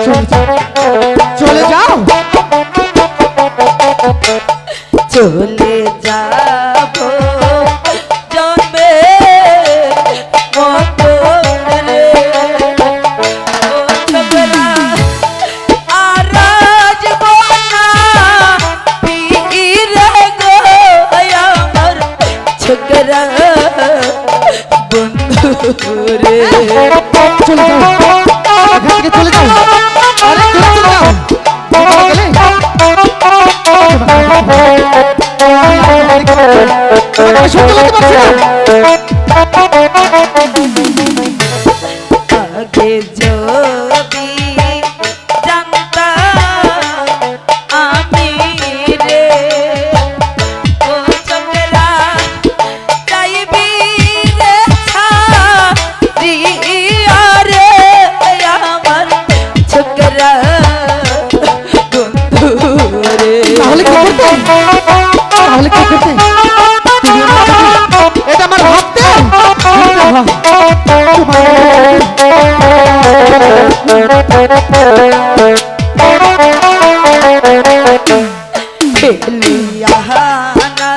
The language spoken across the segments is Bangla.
চলে যাও চলে যাব জন্মে মতো রে ও ছোকরা আর জীবনা পীরে গো আমার ছোকরা বন্ধু রে চলে যাও এখান থেকে চলে যাও আরে চলে যাও গেলে তোমাকে শুনতে লাগতে পারছি না আগে যদি জানতাম আমি রে ও ছোকরা চাইবি রে ছাড়িয়া রে আমার ছোকরা বন্ধু রে তাহলে কি করতে তাহলে কি করতে এটা আমার ভাবতে ফেলিয়াহানা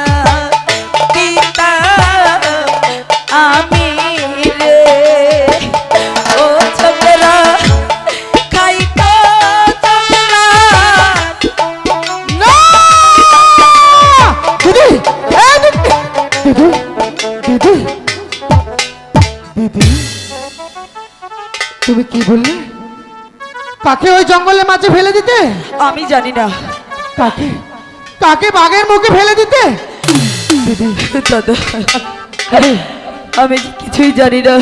পিতা আমি রে ও ছোকরা খাইতো তোমরা না দিদি দিদি দিদি দিদি তুমি কি বললে কাকে ওই জঙ্গলের মাঝে ফেলে দিতে আমি জানি না কাকে কাকে বাঘের মুখে ফেলে দিতে দিদি দাদা আরে আমি কিছুই জানি না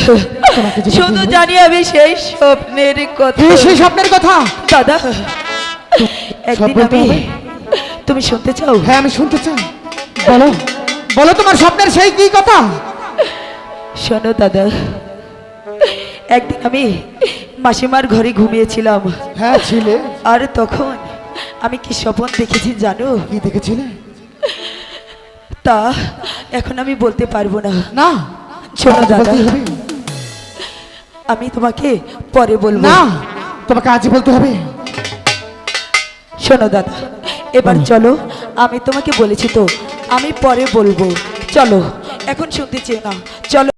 তোমাকে যে শুধু জানি আমি সেই স্বপ্নের কথা কি সেই স্বপ্নের কথা দাদা একদিন বলতে আমি হবে? তুমি শুনতে চাও হ্যাঁ আমি শুনতে চাই বলো বলো তোমার স্বপ্নের সেই কি কথা শোনো দাদা একদিন আমি মাসিমার ঘরে ঘুমিয়েছিলাম হ্যাঁ ছিলে আর তখন আমি কি স্বপ্ন দেখেছি জানো কি দেখেছিলে তা এখন আমি বলতে পারবো না না শোনো দাদা বলতেই হবে। আমি তোমাকে পরে বলবো না তোমাকে আজই বলতে হবে শোনো দাদা এবার চলো আমি তোমাকে বলেছি তো আমি পরে বলবো চলো এখন শুনতে চেয়ে না চলো